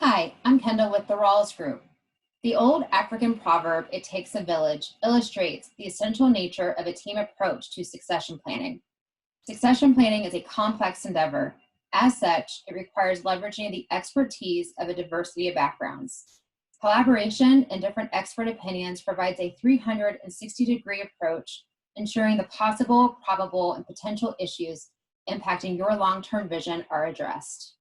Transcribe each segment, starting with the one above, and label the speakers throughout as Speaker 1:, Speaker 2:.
Speaker 1: Hi, I'm Kendall with the Rawls Group. The old African proverb, "it takes a village," illustrates the essential nature of a team approach to succession planning. Succession planning is a complex endeavor. As such, it requires leveraging the expertise of a diversity of backgrounds. Collaboration and different expert opinions provides a 360-degree approach, ensuring the possible, probable, and potential issues impacting your long-term vision are addressed.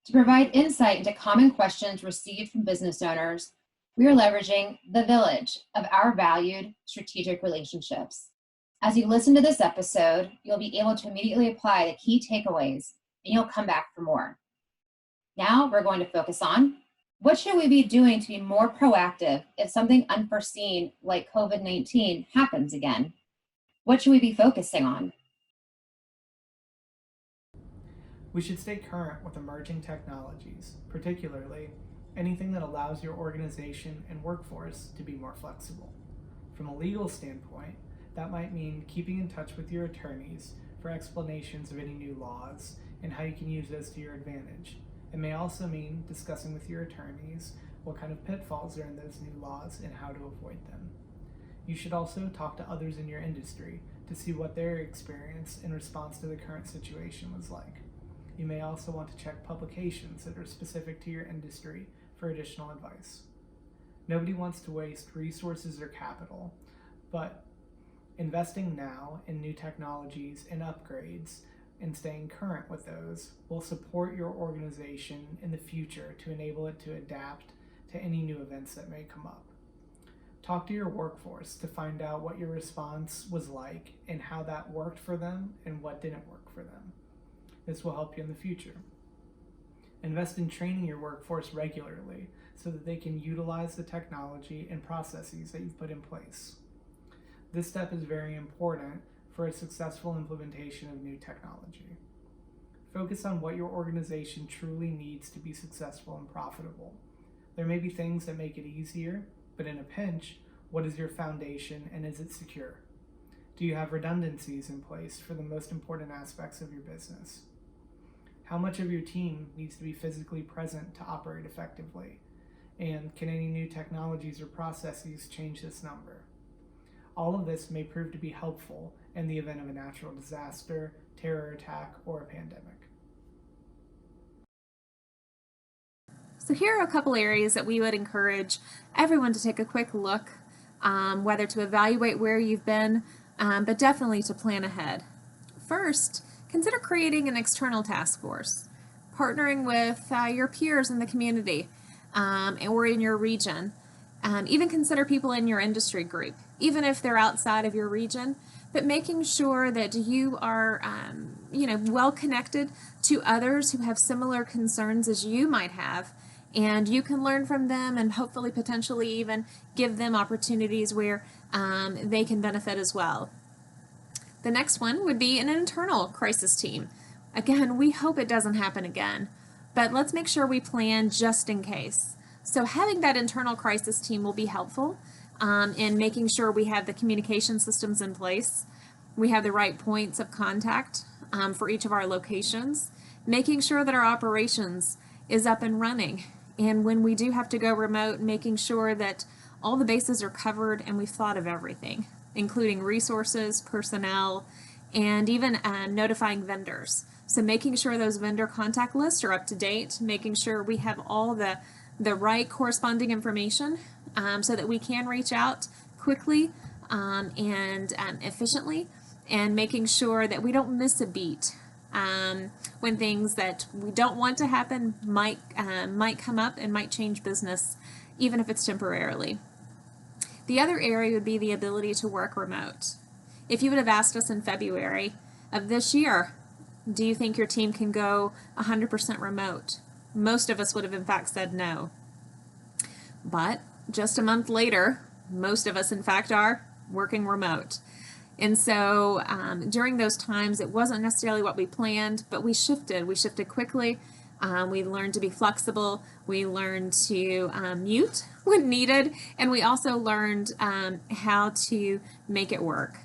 Speaker 1: To provide insight into common questions received from business owners, we are leveraging the village of our valued strategic relationships. As you listen to this episode, you'll be able to immediately apply the key takeaways and you'll come back for more. Now we're going to focus on what should we be doing to be more proactive if something unforeseen like COVID-19 happens again? What should we be focusing on?
Speaker 2: We should stay current with emerging technologies, particularly anything that allows your organization and workforce to be more flexible. From a legal standpoint, that might mean keeping in touch with your attorneys for explanations of any new laws and how you can use those to your advantage. It may also mean discussing with your attorneys what kind of pitfalls are in those new laws and how to avoid them. You should also talk to others in your industry to see what their experience in response to the current situation was like. You may also want to check publications that are specific to your industry for additional advice. Nobody wants to waste resources or capital, but investing now in new technologies and upgrades and staying current with those will support your organization in the future to enable it to adapt to any new events that may come up. Talk to your workforce to find out what your response was like and how that worked for them and what didn't work for them. This will help you in the future. Invest in training your workforce regularly so that they can utilize the technology and processes that you've put in place. This step is very important for a successful implementation of new technology. Focus on what your organization truly needs to be successful and profitable. There may be things that make it easier, but in a pinch, what is your foundation and is it secure? Do you have redundancies in place for the most important aspects of your business? How much of your team needs to be physically present to operate effectively? And can any new technologies or processes change this number? All of this may prove to be helpful in the event of a natural disaster, terror attack, or a pandemic.
Speaker 3: So here are a couple areas that we would encourage everyone to take a quick look, whether to evaluate where you've been, but definitely to plan ahead. First, consider creating an external task force, partnering with your peers in the community or in your region. Even consider people in your industry group, even if they're outside of your region, but making sure that you are well connected to others who have similar concerns as you might have, and you can learn from them and hopefully potentially even give them opportunities where they can benefit as well. The next one would be an internal crisis team. Again, we hope it doesn't happen again, but let's make sure we plan just in case. So having that internal crisis team will be helpful in making sure we have the communication systems in place. We have the right points of contact for each of our locations, making sure that our operations is up and running. And when we do have to go remote, making sure that all the bases are covered and we've thought of everything, including resources, personnel, and even notifying vendors. So making sure those vendor contact lists are up to date, making sure we have all the right corresponding information so that we can reach out quickly and efficiently, and making sure that we don't miss a beat when things that we don't want to happen might come up and might change business, even if it's temporarily. The other area would be the ability to work remote. If you would have asked us in February of this year, do you think your team can go 100% remote? Most of us would have in fact said no. But just a month later, most of us in fact are working remote. And so during those times, it wasn't necessarily what we planned, but we shifted. We shifted quickly. We learned to be flexible. We learned to mute when needed, and we also learned how to make it work.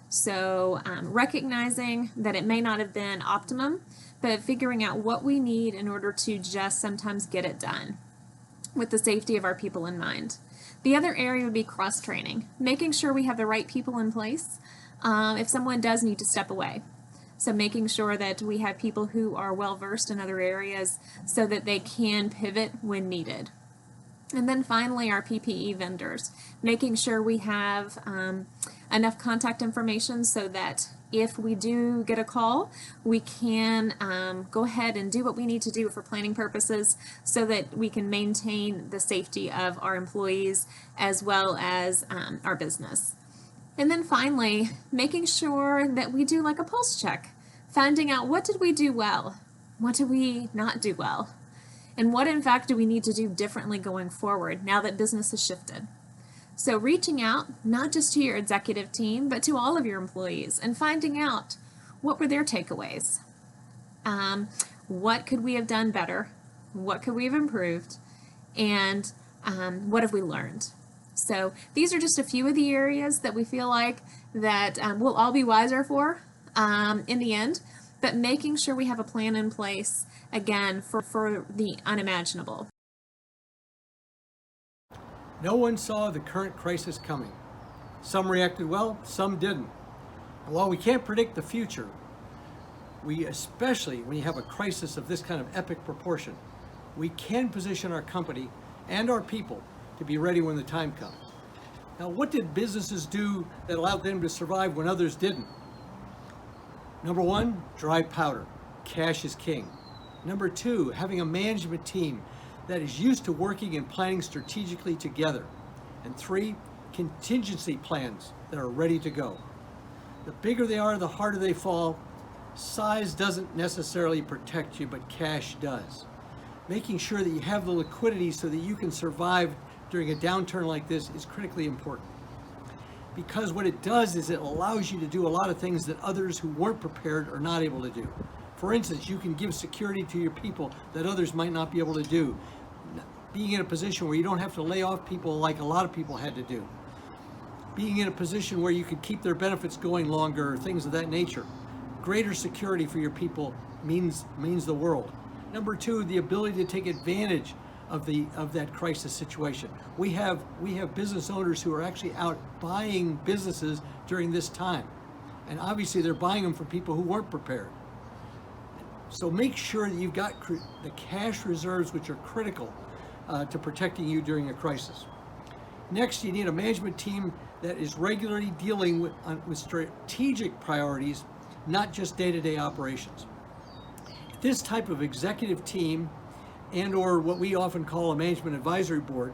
Speaker 3: So recognizing that it may not have been optimum, but figuring out what we need in order to just sometimes get it done with the safety of our people in mind. The other area would be cross-training, making sure we have the right people in place if someone does need to step away. So making sure that we have people who are well-versed in other areas so that they can pivot when needed. And then finally, our PPE vendors, making sure we have enough contact information so that if we do get a call, we can go ahead and do what we need to do for planning purposes so that we can maintain the safety of our employees as well as our business. And then finally, making sure that we do like a pulse check, finding out what did we do well, what did we not do well, and what in fact do we need to do differently going forward now that business has shifted. So reaching out, not just to your executive team, but to all of your employees and finding out what were their takeaways. What could we have done better? What could we have improved? And what have we learned? So these are just a few of the areas that we feel like that we'll all be wiser for in the end, but making sure we have a plan in place, again, for the unimaginable.
Speaker 4: No one saw the current crisis coming. Some reacted well, some didn't. And while we can't predict the future, we, especially when you have a crisis of this kind of epic proportion, we can position our company and our people to be ready when the time comes. Now, what did businesses do that allowed them to survive when others didn't? Number one, dry powder. Cash is king. Number two, having a management team that is used to working and planning strategically together. And three, contingency plans that are ready to go. The bigger they are, the harder they fall. Size doesn't necessarily protect you, but cash does. Making sure that you have the liquidity so that you can survive during a downturn like this is critically important. Because what it does is it allows you to do a lot of things that others who weren't prepared are not able to do. For instance, you can give security to your people that others might not be able to do. Being in a position where you don't have to lay off people like a lot of people had to do. Being in a position where you could keep their benefits going longer, things of that nature. Greater security for your people means the world. Number two, the ability to take advantage of that crisis situation. We have business owners who are actually out buying businesses during this time. And obviously they're buying them from people who weren't prepared. So make sure that you've got the cash reserves which are critical to protecting you during a crisis. Next, you need a management team that is regularly dealing with strategic priorities, not just day-to-day operations. This type of executive team and or what we often call a management advisory board,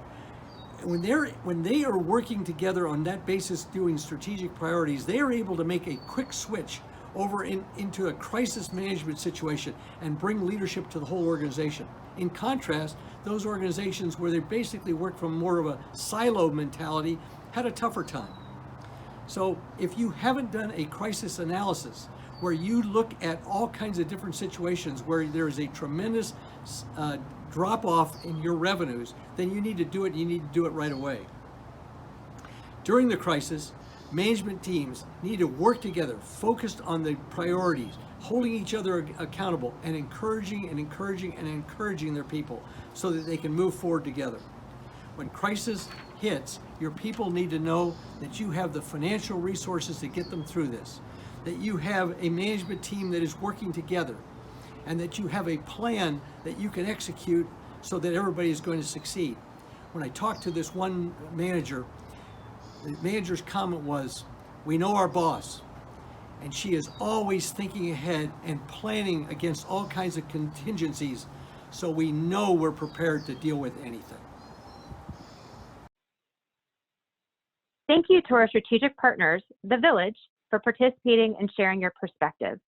Speaker 4: when they are working together on that basis doing strategic priorities, they are able to make a quick switch over into a crisis management situation and bring leadership to the whole organization. In contrast, those organizations where they basically work from more of a silo mentality had a tougher time. So if you haven't done a crisis analysis where you look at all kinds of different situations where there is a tremendous drop off in your revenues, then you need to do it, and you need to do it right away. During the crisis, management teams need to work together, focused on the priorities, holding each other accountable, and encouraging their people so that they can move forward together. When crisis hits, your people need to know that you have the financial resources to get them through this, that you have a management team that is working together, and that you have a plan that you can execute so that everybody is going to succeed. When I talked to this one manager, the manager's comment was, "We know our boss, and she is always thinking ahead and planning against all kinds of contingencies, so we know we're prepared to deal with anything."
Speaker 5: Thank you to our strategic partners, The Village, for participating and sharing your perspective.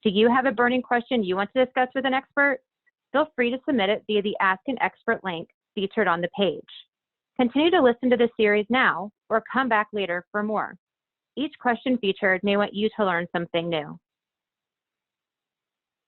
Speaker 5: Do you have a burning question you want to discuss with an expert? Feel free to submit it via the Ask an Expert link featured on the page. Continue to listen to the series now or come back later for more. Each question featured may want you to learn something new.